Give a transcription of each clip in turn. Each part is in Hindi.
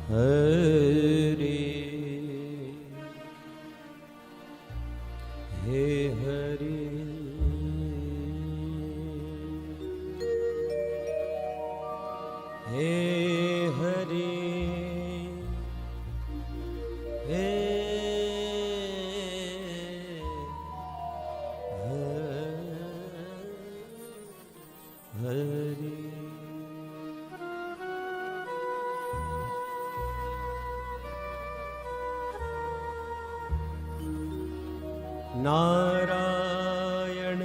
हरे हे हरे हे हरे हे हरे। नारायण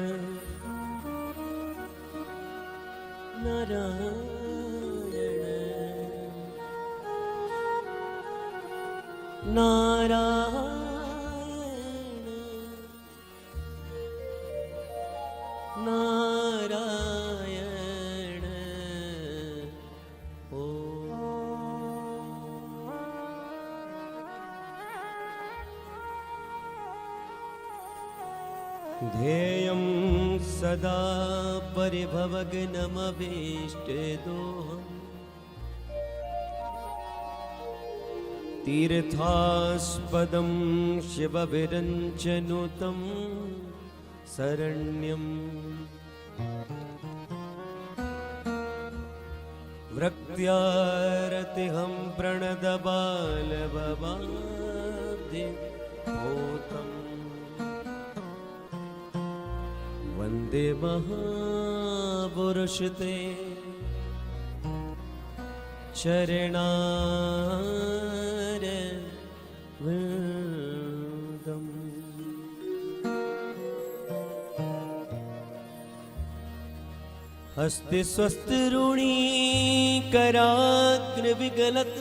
नारायण नारायण नारायण ओ ध्येयं सदा परिभवग्नमभीष्टदोहम् तीर्थास्पदं शिवविरञ्चनुतं शरण्यम् वृक्त्यारतिहं प्रणतबालभवाब्धिभूतम् वन्दे महापुरुषते चरणारविन्दम्। हस्ते स्वस्तिरुणी कराग्रविगलत्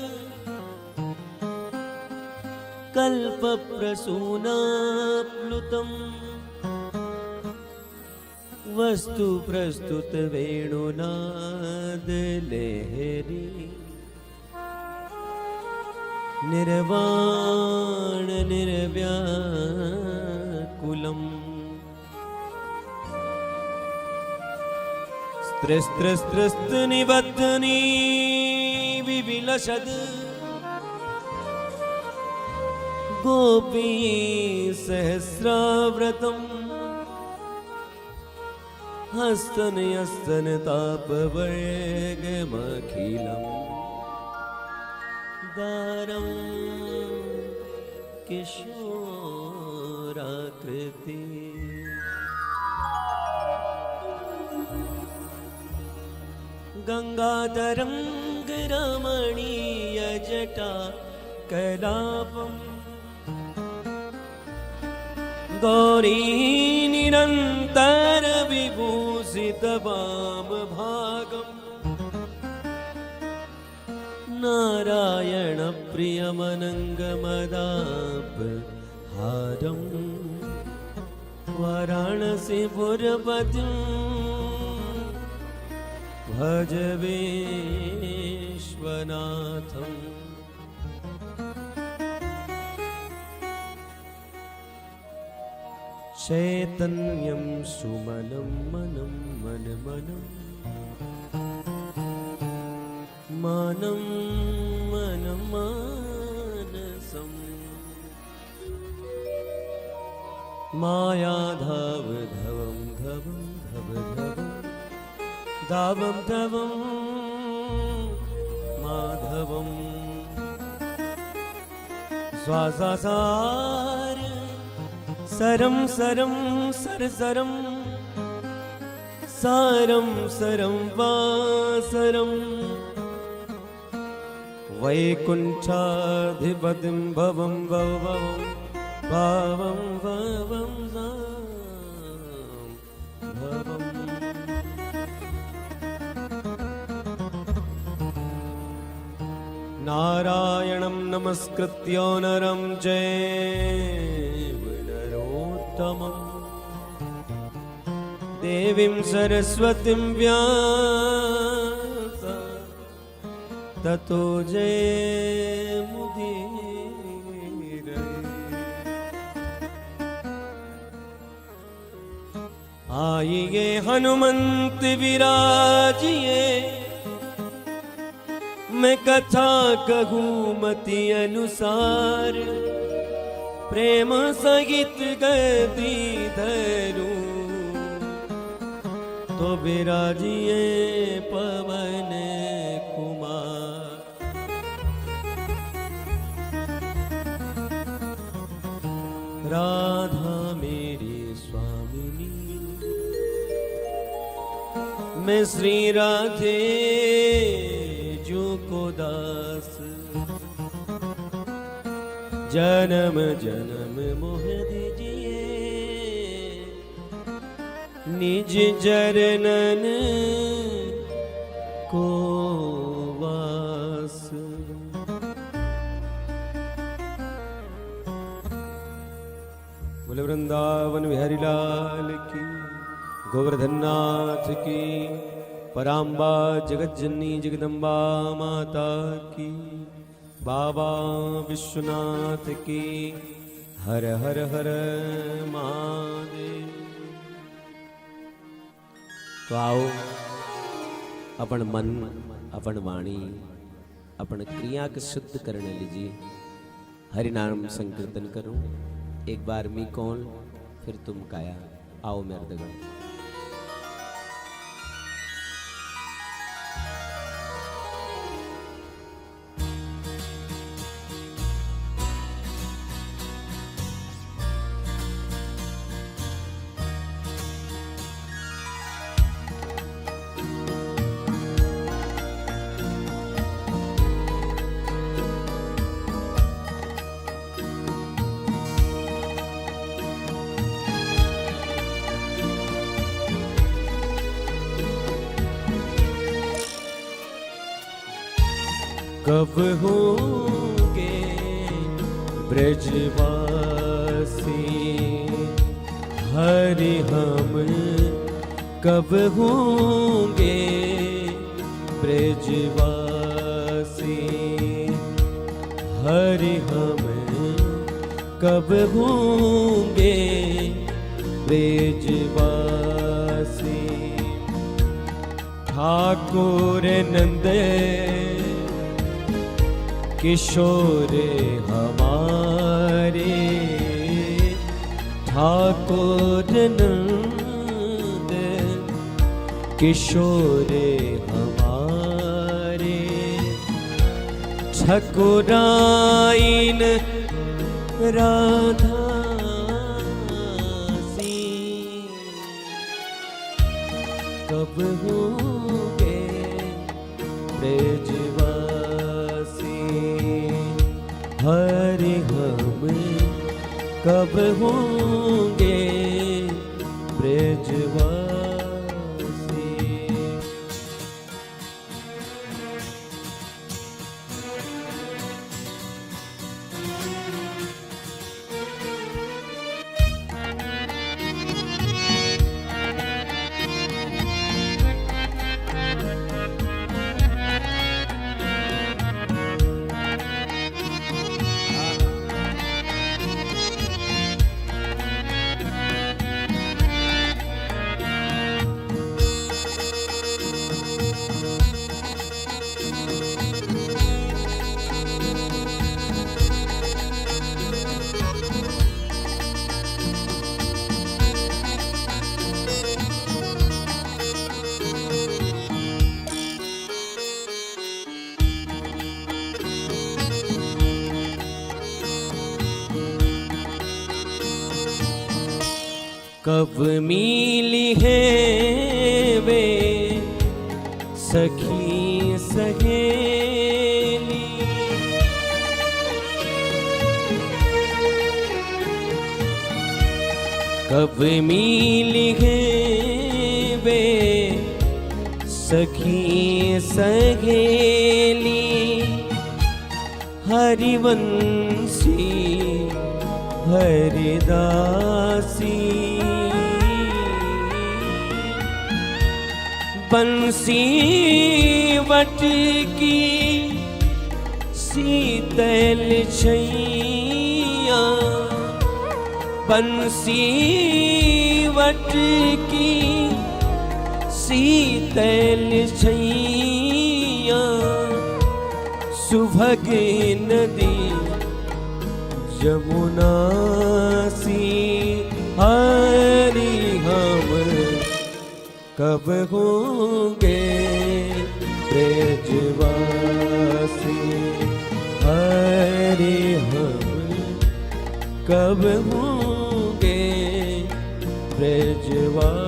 कल्पप्रसूनाप्लुतम् वस्तु प्रस्तुत वेणुनाद लहरी निर्वाण निर्व्याकुलम् स्त्रस्त्रस्त्रस्त निबद्धनी विविलसद् गोपी सहस्राव्रतम् हस्तन यस्तन तापवर्गमखिलम् दारं किशोराकृति गंगाधरं रमणीयजटा कलापम् गौरी निरन्तर विभूषित वामभागम् नारायण प्रियमनङ्गमदापहारम् वाराणसीपुरपतिं भज विश्वनाथम्। चैतन्यं सुमनं मनं मनमनं मानं मनं मानसम् मायाधावधवं धवं धवधवं धावं धवं माधवं स्वासासार सरं सरं सरसरं सारं सरं वासरं वैकुण्ठाधिपतिं भवं भवं भावं भवं भवम्। नारायणं नमस्कृत्य नरं चैव नरोत्तमम् देवीं सरस्वतीं व्यास ततो जयमुदीरये। आइए हनुमंत विराजिए मैं कथा कहूँ मति अनुसार, प्रेम सहित गति धरूं, तो विराजिए पवन कुमार। राधा मेरी स्वामिनी, मैं श्री राधे जो को दास, जन्म जन्म मोह दीजिए निज चरणन को वास। बोले वृंदावन बिहारी लाल की, गोवर्धन नाथ की, पराम्बा जगत जननी जगदम्बा माता की, बाबा विश्वनाथ की, हर हर हर महादेव। तो आओ अपन मन, अपन वाणी, अपन क्रिया के शुद्ध करने लीजिए। हरि नाम संकीर्तन करो। एक बार मी कौन फिर तुम काया, आओ मर्दगण। कब होंगे ब्रजवासी हरि हम, कब होंगे ब्रजवासी हरि हम, कब होंगे ब्रजवासी। ठाकुर नंद किशोर हमारे, ठाकुर नंद किशोर हमारे, ठकुराइन राधा सी, कब होंगे ब्रजवासी हरि हम, कब होंगे ब्रजवासी। कब मिली है वे सखी सहेली, कब मिली है वे सखी सहेली, हरिवंशी हरिदासी, बंसी वट की शीतल छैया, बंसी वट की शीतल छैया, सुभगे नदी यमुना सी हरि हम कब होंगे ब्रजवासी हरि हम कब होंगे ब्रजवासी।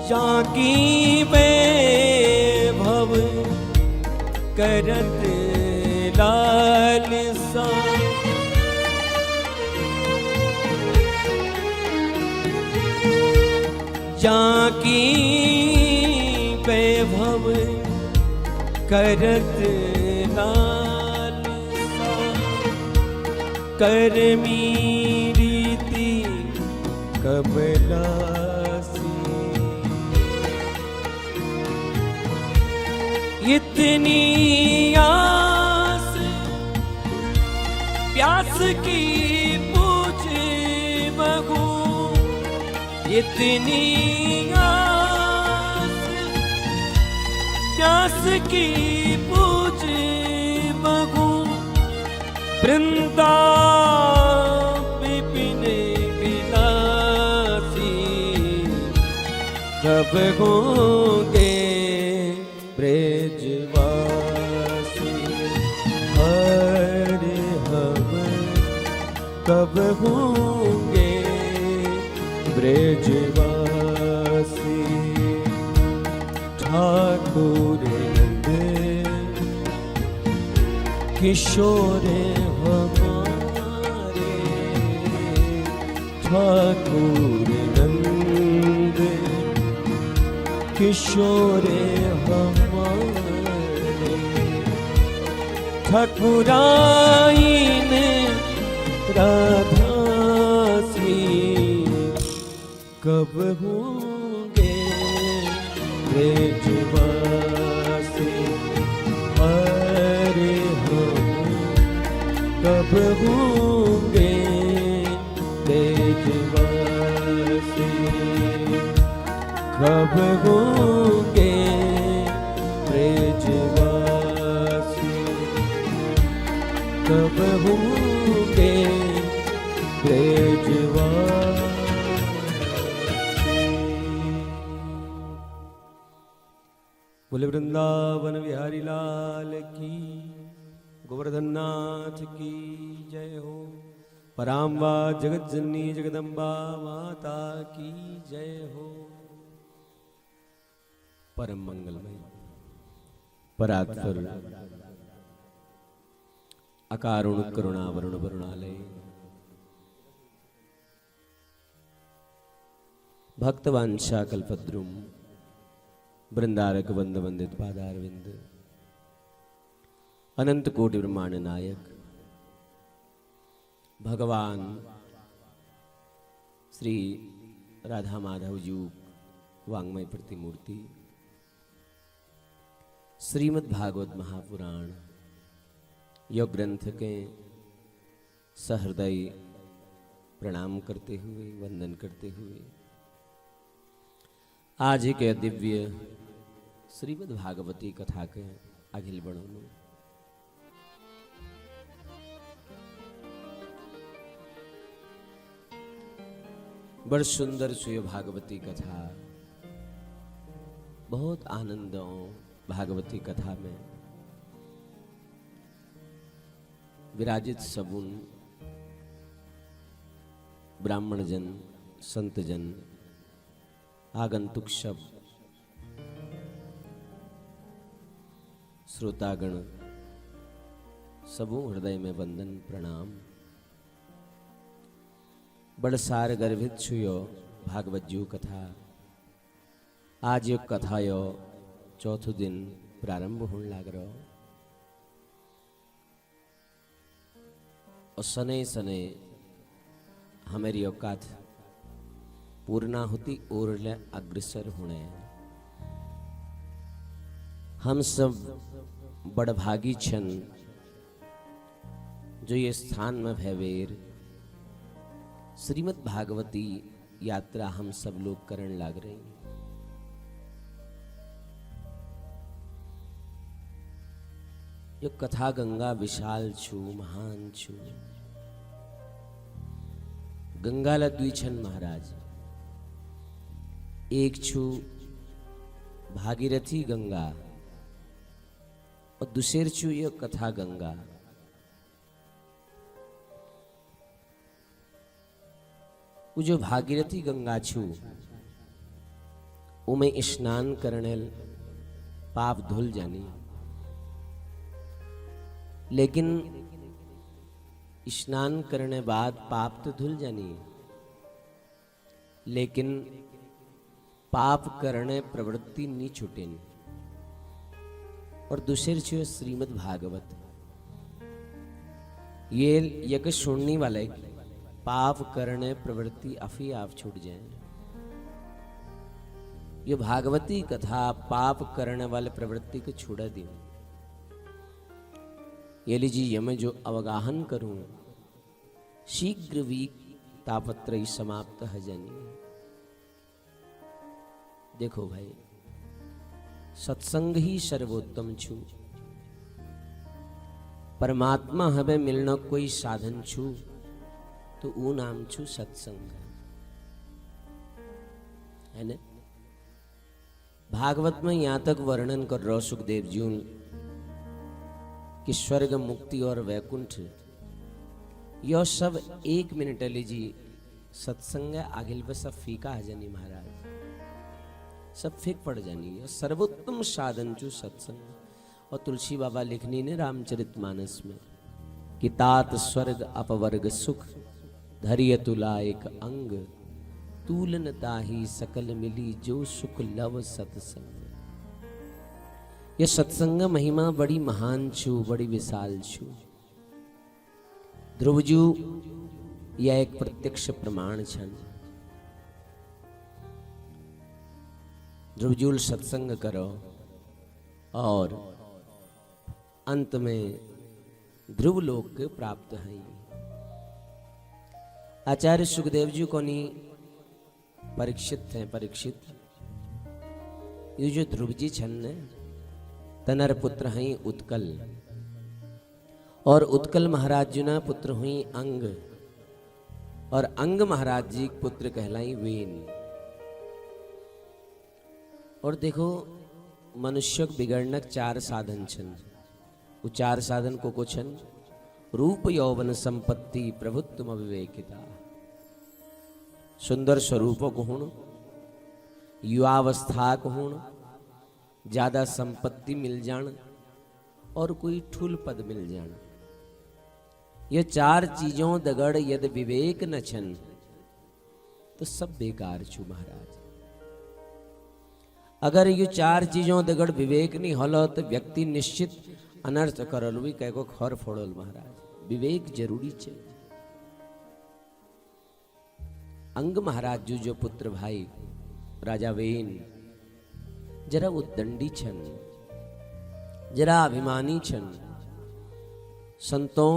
जाकी वैभव करत लालसा जाकी वैभव करत लालसा करमी रीति कमला इतनी आस प्यास की पूछ बहू इतनी आस प्यास की पूछ बहू वृंदा विपिन विलासी कब होंगे ब्रजवासी हरि हम कब होंगे ब्रजवासी। ठाकुर नंद किशोर हमारे ठाकुर नंद किशोर ठकुराइन राधासी कब होंगे ब्रजवासी हरि हम कब होंगे ब्रजवासी कब होंगे ब्रजवासी कब होंगे ब्रजवासी। बोले वृंदावन बिहारी लाल की गोवर्धन नाथ की जय हो। पराम्बा जगत जननी जगदम्बा माता की जय हो। परम मंगलमय परात्पर अकारुण करुणा वरुण वरुणालय भक्तवांशा कल्पद्रुम वृंदारक वंद वंदित पादारविंद अनंत कोटि ब्रह्मांड नायक भगवान श्री राधा माधव जी वांग्मय प्रतिमूर्ति श्रीमद् भागवत महापुराण योग ग्रंथ के सहृदय प्रणाम करते हुए वंदन करते हुए आज के दिव्य श्रीमद् भागवती कथा के अखिल बणों बड़ सुंदर सुय भागवती कथा बहुत आनंदों भागवती कथा में विराजित सगुण ब्राह्मण जन, संत जन, आगंतुक शब्द, श्रोतागण सबू हृदय में वंदन प्रणाम। बड़ सार गर्भित छुयो भागवत जू कथा। आज यो कथा यो चौथो दिन प्रारंभ होने लग रहा और सने सने हमारी औकात पूर्णाहुति और अग्रसर होने। हम सब बड़भागी छन जो ये स्थान में भयवेर श्रीमद् भागवती यात्रा हम सब लोग करण लग रहे हैं। यो कथा गंगा विशाल छु, महान छु। गंगा लद्वी छन महाराज। एक छु भागीरथी गंगा और दूसर छु यो कथा गंगा। वो जो भागीरथी गंगा छु उमें स्नान करने पाप धुल जानी, लेकिन स्नान करने बाद पाप तो धुल जानी, लेकिन पाप करने प्रवृत्ति नहीं छूटेनी। और दूसरे छो श्रीमद् भागवत, ये यज्ञ सुनने वाले पाप करने प्रवृत्ति अफी आप छूट जाए। ये भागवती कथा पाप करने वाले प्रवृत्ति को छुड़ा दी। ये लीजिए मैं जो अवगाहन करूं शीघ्र भी तापत्रयी समाप्त है जानी। देखो भाई, सत्संग ही सर्वोत्तम छु। परमात्मा हमें मिलना कोई साधन छु तो वो नाम छु सत्संग, है ना। भागवत में यहां तक वर्णन कर रहा सुखदेव जी कि स्वर्ग, मुक्ति और वैकुंठ यह सब 1 मिनट लीजिए सत्संग आगिल पे सब फीका है जानी महाराज, सब फीक पड़ जानी। और सर्वोत्तम साधन जो सत्संग। और तुलसी बाबा लिखनी ने रामचरितमानस में कि तात स्वर्ग अपवर्ग सुख धरिय तुला एक अंग, तूलन ताही सकल मिली जो सुख लव सत्संग। यह सत्संग महिमा बड़ी महान छु, बड़ी विशाल छु। ध्रुवजू यह एक प्रत्यक्ष प्रमाण छन। ध्रुवजूल सत्संग करो और अंत में ध्रुव लोक के प्राप्त हैं। आचार्य सुखदेव जी को नहीं परीक्षित थे। परीक्षित ये जो ध्रुव जी छन ने तनर पुत्र हैं उत्कल, और उत्कल महाराज जी ना पुत्र हुई अंग, और अंग महाराज जी पुत्र कहलाई वेन। और देखो मनुष्य बिगड़नक 4 साधन छन। वो 4 साधन को छन रूप यौवन संपत्ति प्रभुत्व अविवेकिता। सुंदर स्वरूप गुण, युवावस्था गुण, ज्यादा संपत्ति मिल जान और कोई ठुल पद मिल जान। ये 4 चीजों दगड़ यदि विवेक न छन तो सब बेकार छु महाराज। अगर ये 4 चीजों दगड़ विवेक नहीं हलो तो व्यक्ति निश्चित अनर्थ करल भी कह को खर फोड़ल महाराज। विवेक जरूरी छे। अंग महाराज जो पुत्र भाई राजा वेन जरा उद्दंडी छन, जरा अभिमानी छन। संतों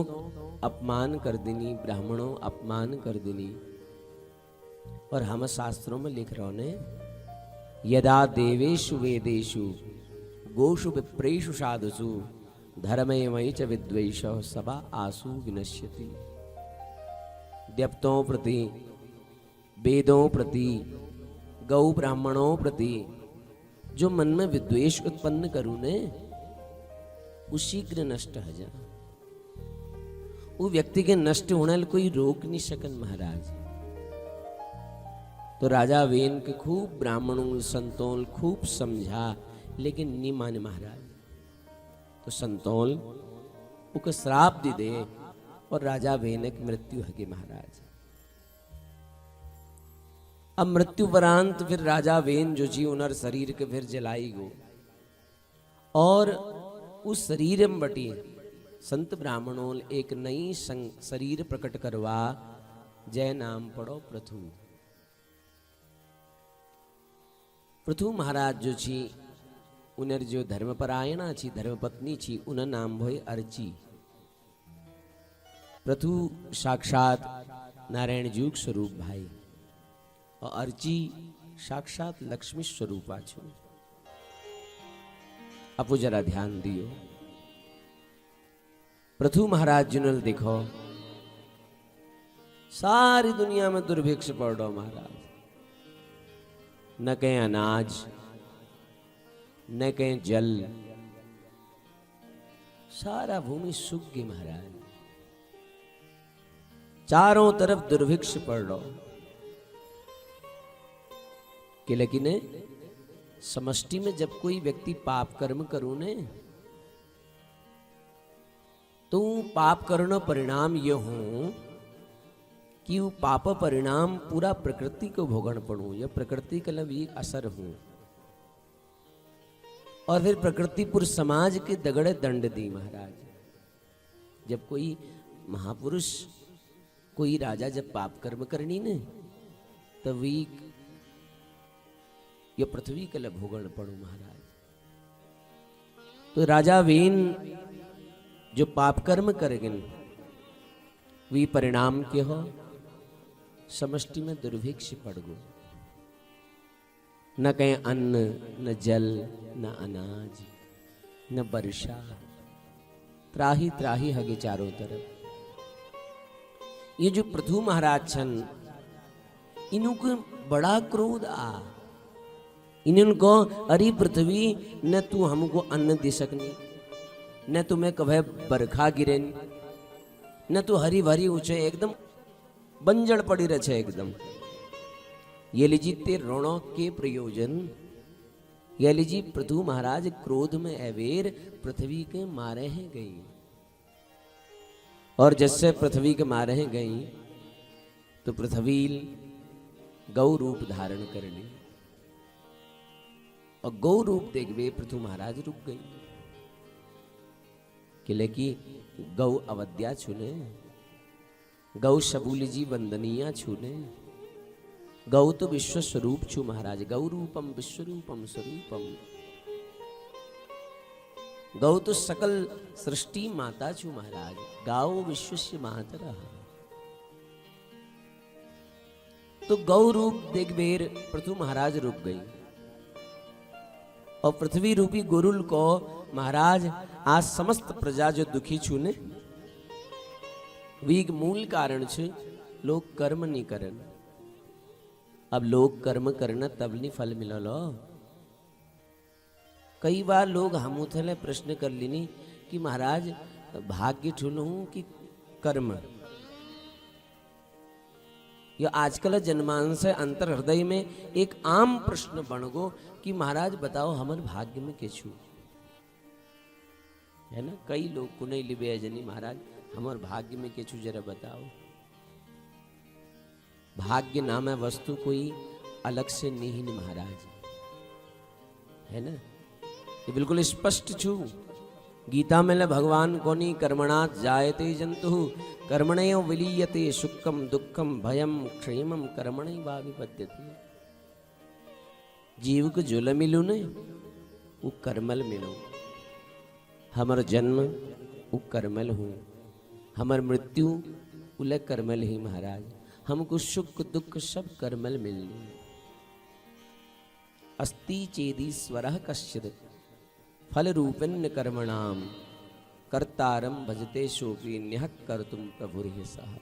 अपमान कर देनी, ब्राह्मणों अपमान कर देनी। और हम शास्त्रों में लिख रहे ने यदा देवेषु वेदेषु गोषु विप्रेषु साधुषु धर्ममयि च विद्वेष सभा आसु विनश्यति। देवताओं प्रति, वेदों प्रति, गौ ब्राह्मणों प्रति जो मन में विद्वेष उत्पन्न करूं ने वो शीघ्र नष्ट हो जा। वो व्यक्ति के नष्ट होने कोई रोक नहीं सकन महाराज। तो राजा वेन के खूब ब्राह्मणों संतोल खूब समझा, लेकिन नहीं माने महाराज। तो संतोल उके श्राप दे दे और राजा वेन की मृत्यु हो गई महाराज। अब मृत्यु उपरांत फिर राजा वेन जो जी उनर शरीर के फिर जलाई गो, और उस शरीर में बटी संत ब्राह्मणों एक नई शरीर प्रकट करवा, जय नाम पड़ो पृथु। पृथु महाराज जो छी उनर जो धर्मपरायणा छी, धर्मपत्नी छी, उन नाम भय अर्ची। पृथु साक्षात नारायण जी स्वरूप भाई, और अर्ची साक्षात लक्ष्मी स्वरूपा छो। अब जरा ध्यान दियो। पृथु महाराज जिनल देखो सारी दुनिया में दुर्भिक्ष पड़ो महाराज, न कहीं अनाज न कहीं जल, सारा भूमि सूख गई महाराज। चारों तरफ दुर्भिक्ष पड़ लो कि, लेकिन समष्टि में जब कोई व्यक्ति पाप कर्म करू ने, तो पाप करना परिणाम ये हो कि वो पाप परिणाम पूरा प्रकृति को भोगन पड़ू, या प्रकृति का भी असर हो, और फिर प्रकृति पुर समाज के दगड़े दंड दी महाराज। जब कोई महापुरुष कोई राजा जब पाप कर्म करनी ने, तभी ये पृथ्वी के लिए भोगन पड़ू महाराज। तो राजा वेन जो पाप कर्म करेंगे वी परिणाम के हो, समष्टि में दुर्भिक्ष पड़ गो। न कहीं अन्न, न जल, न अनाज, न वर्षा, त्राही त्राही हगे चारों तरफ। ये जो पृथु महाराज छन, इनको बड़ा क्रोध आ। इनको अरे पृथ्वी, न तू हमको अन्न दे सकनी, न तुम्हें कभे बरखा गिरे, न तो हरी भरी ऊंचे एकदम बंजड़ पड़ी रहे एकदम। ये लीजिए ते रणों के प्रयोजन, ये लीजिए पृथु महाराज क्रोध में अवेर पृथ्वी के मारे हैं गई, और जैसे पृथ्वी के मारे हैं गई तो पृथ्वी गौ रूप धारण कर ली, और गौ रूप देख वे पृथु महाराज रुक गई। किले की गौ अवध्या छूने, गौ शबूल जी वंदनीया छूने, गौ तो विश्व स्वरूप छू महाराज। गौ रूपम विश्वरूपम स्वरूपम, गौ तो सकल सृष्टि माता छू महाराज। गाओ विश्व मातरा। तो गौ रूप देख बेर पृथु महाराज रुक गई, और पृथ्वी रूपी गुरुल को महाराज आज समस्त प्रजा जो दुखी छूने, वीग मूल कारण छे लोग कर्म नहीं करन। अब लोग कर्म करना तब नहीं फल मिला लो। कई बार लोग हम उथले प्रश्न कर लेनी कि महाराज भाग्य ठुल हूं कि कर्म। यह आजकल जनमानस से अंतर हृदय में एक आम प्रश्न बन गो कि महाराज बताओ हमारे भाग्य में के छू है ना। कई लोग को नहीं लिबे जनी महाराज हमारे भाग्य में के छू जरा बताओ। भाग्य नाम है वस्तु कोई अलग से नहीं महाराज, है ना। ये बिल्कुल स्पष्ट छू। गीता में ले भगवान कोनी कर्मणात् जायते जंतु कर्मणयो विलीयते सुखम दुखम भयम क्षेमम कर्मणैवा विपद्यते। जीव को जो मिलू ने वो कर्मल मिलो। हमर जन्म वो कर्मल हूँ, हमर मृत्यु उले कर्मल ही महाराज। हमको सुख दुख सब कर्मल मिलने। अस्ति चेदीश्वरः कश्चित् फल रूपेण कर्मणाम कर्तारम भजते सोपि न्यहत कर्तुम प्रभुर्हि सः।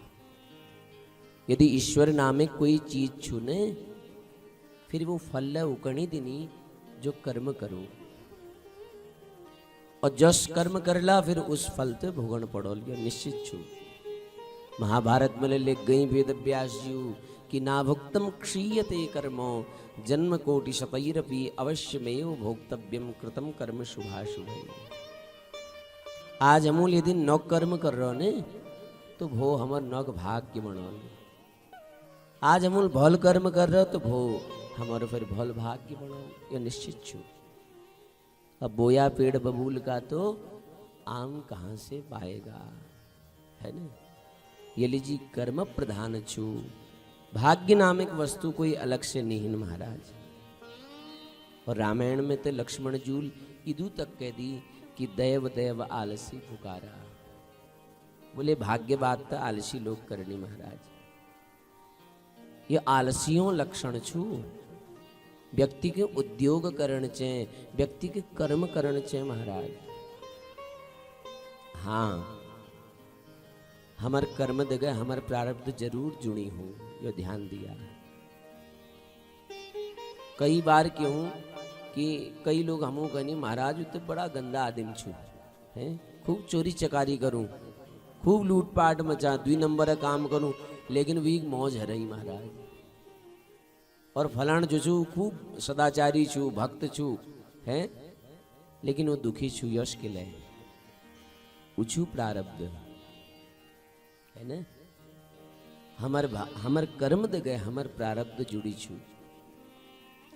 यदि ईश्वर नामे कोई चीज छूने फिर वो फल उकणी दिनी जो कर्म करूं और जस कर्म करला फिर उस फल ते भोगण पड़ो लियो निश्चित छू। महाभारत में लिख गई वेद व्यास जी कि ना भुक्तम क्षीयते कर्मो जन्म कोटि शतैरपि अवश्यमेव भोक्तव्यम कृतम कर्म शुभाशुभ। आज अमूल यदि नौक कर्म कर रहो ने तो भो हमर नौक भाग्य बनो। आज अमूल भल कर्म कर रहे हो तो भो हमारे फिर भल भाग्य बनो, ये निश्चित छू। अब बोया पेड़ बबूल का तो आम कहाँ से पाएगा, है ना। ये लीजिए कर्म प्रधान छू, भाग्य नामक वस्तु कोई अलग से नहीं महाराज। और रामायण में तो लक्ष्मण जूल इदू तक कह दी कि दैव दैव आलसी पुकारा। बोले भाग्य बात तो आलसी लोग करनी महाराज। ये आलसियों लक्षण छू। व्यक्ति के उद्योग करण चे, व्यक्ति के कर्म करण चे महाराज। हाँ हमार कर्म दगे हमार प्रारब्ध जरूर जुड़ी हूं, यो ध्यान दिया। कई बार क्यों कि कई लोग हमू कहनी महाराज तो बड़ा गंदा आदमी छू, हैं खूब चोरी चकारी करूं, खूब लूटपाट मचा, 2 नंबर काम करूं, लेकिन वी मौज है रही महाराज। और फलाण जो छू खूब सदाचारी छू, भक्त छू, हैं लेकिन वो दुखी छू, यश के लिए उछू प्रारब्ध है ना। हमर कर्म दे गए, हमर प्रारब्ध जुड़ी छू।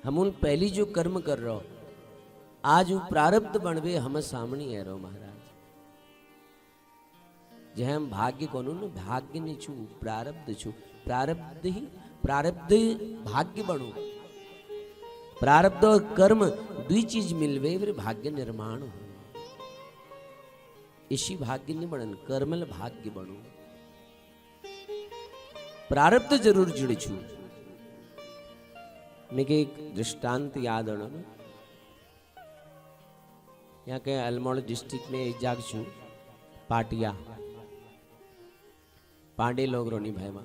हम पहली जो कर्म कर रहो आज वो प्रारब्ध बनवे हम सामने है रहो महाराज। जे हम भाग्य कोनु न भाग्य नहीं छू, प्रारब्ध छू। प्रारब्ध ही प्रारब्ध भाग्य बनो। प्रारब्ध और कर्म दुई चीज मिलवे फिर भाग्य निर्माण हो। इसी भाग्य नहीं बनन, कर्मल भाग्य बनो। प्रारब्ध जरूर जुड़ी छू। मेरे एक दृष्टांत याद आना। यहाँ के अल्मोड़ा डिस्ट्रिक्ट में एक जाग छू पाटिया पांडे लोग रोनी भाई माँ।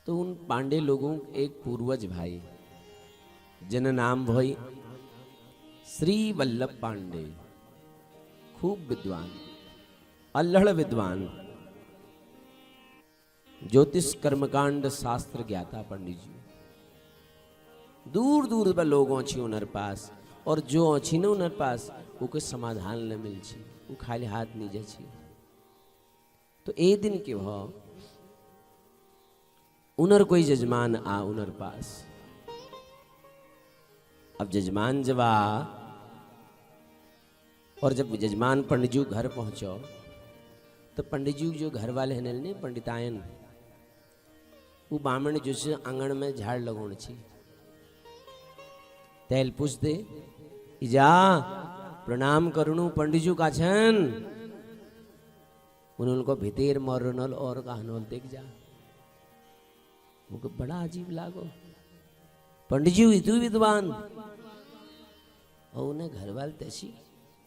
तो उन पांडे लोगों एक पूर्वज भाई जन नाम भाई श्री वल्लभ पांडे, खूब विद्वान, अल्हड़ विद्वान, ज्योतिष कर्मकांड शास्त्र ज्ञाता पंडित जी। दूर दूर पर लोग अच्छी उनर पास, और जो अच्छी न उनर पास वो कोई समाधान न मिल छी, वो खाली हाथ नहीं जा। तो एक दिन के भाव उनर कोई जजमान आ उनर पास। अब जजमान जब आ और जब जजमान पंडित जी घर पहुंचो तो पंडित जी जो घर वाले हैं ने पंडितायन वो बामण जो से आंगन में झाड़ लगोण छी। तेल पूछ दे इजा प्रणाम करणु पंडित जी का छन। उनको भीतर मरनल और कहनोल देख जा। वो बड़ा अजीब लागो। पंडित जी इतु विद्वान और उन्हें घर वाल तैसी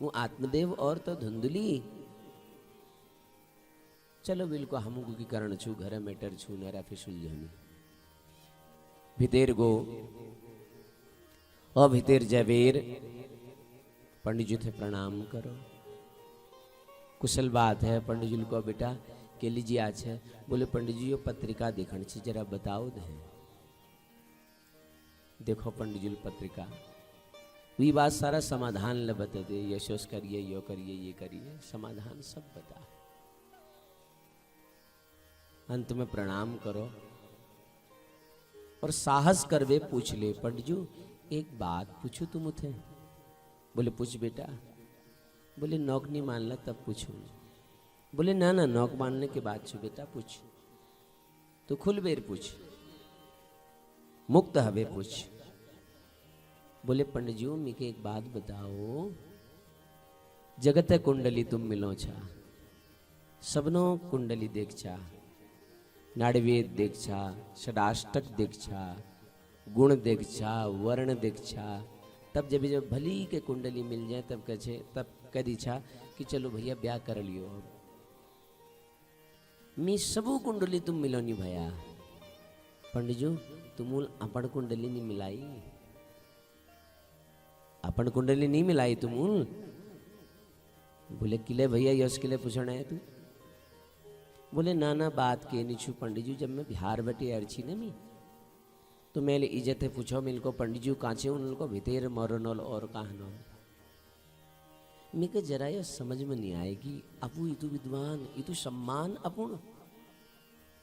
वो आत्मदेव और तो धुंधली। चलो बिल्कुल हम की करण छू घर मेटर छू नेरा फिसुल जनी भीतर गो और भीतर जवेर पंडित जी थे प्रणाम करो। कुशल बात है। पंडित जी को बेटा के लीजिए आज है। बोले पंडित जी ये पत्रिका देखन छी जरा बताओ दे। देखो पंडित जी पत्रिका वही बात सारा समाधान ल बता दे। यशोस करिए यो करिए ये करिए समाधान सब बता। अंत में प्रणाम करो और साहस करवे पूछ ले पंडित जी एक बात पूछू तुम उठे। बोले पूछ बेटा। बोले नौक नहीं मान ला तब पूछू। बोले ना ना नौक मानने के बाद छू बेटा पूछ। तो खुल बेर पूछ, मुक्त हवे पूछ। बोले पंडित जी मिके एक बात बताओ। जगत कुंडली तुम मिलो छा, सबनो कुंडली देख छा, नाड़वेद देख छा, षडाष्टक देख छा, गुण देख छा, वर्ण देख छा। तब जब भली के कुंडली मिल जाए तब कहे तब कह दी छा कि चलो भैया ब्याह कर लियो। मी सबू कुंडली तुम मिलो नहीं भैया। पंडित जी तुम अपन कुंडली नहीं मिलाई। अपन कुंडली नहीं मिलाई तुम। बोले किले भैया यश किले पूछना है तू। बोले ना बात के नहीं छू पंडित जी, जब मैं बिहार बटे अर्ची न मी तो मेरे इज्जत है पूछो मिलको पंडित जी कांचे उनको भितेर मरनल और कहनो मेरे जरा यह समझ में नहीं आएगी। अपू इतु विद्वान इतु सम्मान अपूर्ण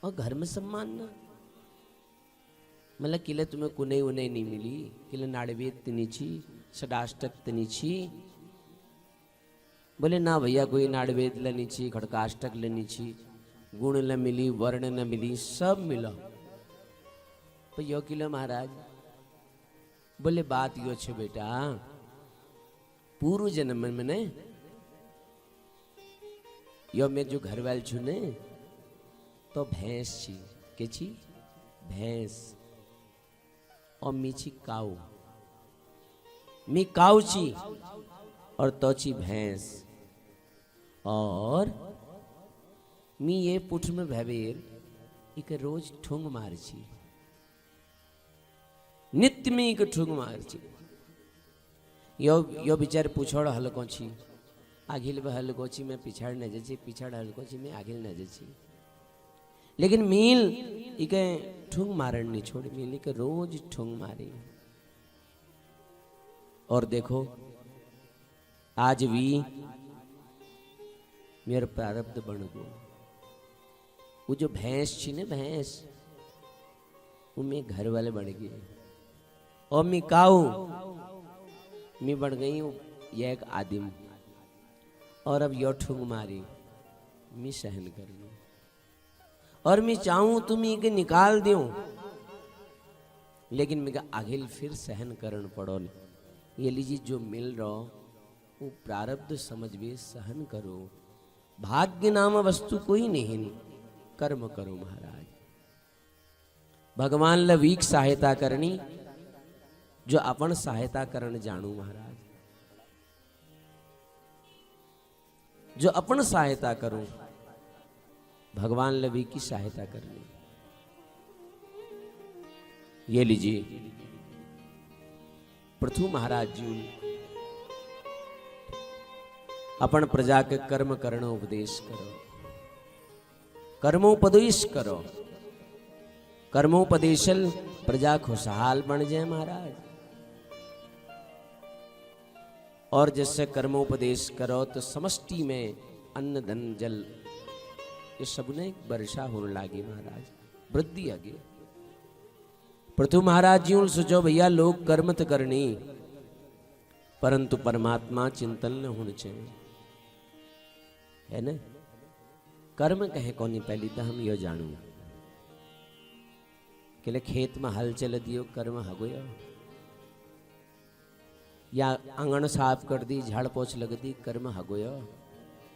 और घर में सम्मान ना मतलब किले तुम्हें कुने उन्हें नहीं मिली, किले नाड़वेद तनीची षडाष्टक तनीची। बोले ना भैया कोई नाड़वेद लेनी छी, खड़काष्टक लेनी छी, गुण न मिली, वर्ण न मिली, सब मिला। तो यो किलो महाराज बोले बात यो छे बेटा, पूर्व जन्म में ने यो मैं जो घर वाल छू ने तो भैंस छी के छी भैंस और मीची काऊ, मी काऊ छी और तो छी भैंस। और मी ये पुठ में भवेर एक रोज ठुंग मार छी, नित्य में एक ठुंग मार छी। यो बिचार पूछोड़ हलको छी, आगिल ब हलको छी, मैं पिछाड़ न जची, पिछाड़ हलको छी, मैं आगिल न जची। लेकिन मील इके ठुंग मारण नहीं छोड़, मील इके रोज ठुंग मारी। और देखो आज भी मेरा प्रारब्ध बन गो। वो जो भैंस छी ने भैंस वो मैं घर वाले बन गए और मैं काऊ मैं बन गई हूँ ये एक आदिम। और अब यो ठुंग मारी मैं सहन कर लूं और मैं चाहूं तुम इके निकाल दो, लेकिन मैं आगे फिर सहन करन पड़ो। ये लीजिए जो मिल रहा वो प्रारब्ध समझ भी सहन करो। भाग्य नाम वस्तु कोई नहीं, कर्म करो महाराज। भगवान लवीक सहायता करनी जो अपन सहायता करण जानू महाराज, जो अपन सहायता करूं भगवान लवी की सहायता करनी। ये लीजिए पृथु महाराज जी अपन प्रजा के कर्म करण उपदेश करो, कर्मोपदेश करो। कर्मोपदेशल प्रजा खुशहाल बन जाए महाराज। और जैसे कर्मोपदेश करो तो समष्टि में अन्न धन जल ये सबने वर्षा होने लगी महाराज, वृद्धि आगे। पृथु महाराज जी सोचो भैया लोग कर्म तो करनी परंतु परमात्मा चिंतन न होने चाहिए, है ना। कर्म कहे कौन पहली तो हम यो जानू कि खेत में हल चल दियो कर्म हगोयो, या आंगन साफ कर दी झाड़ पोछ लग दी कर्म हगोयो।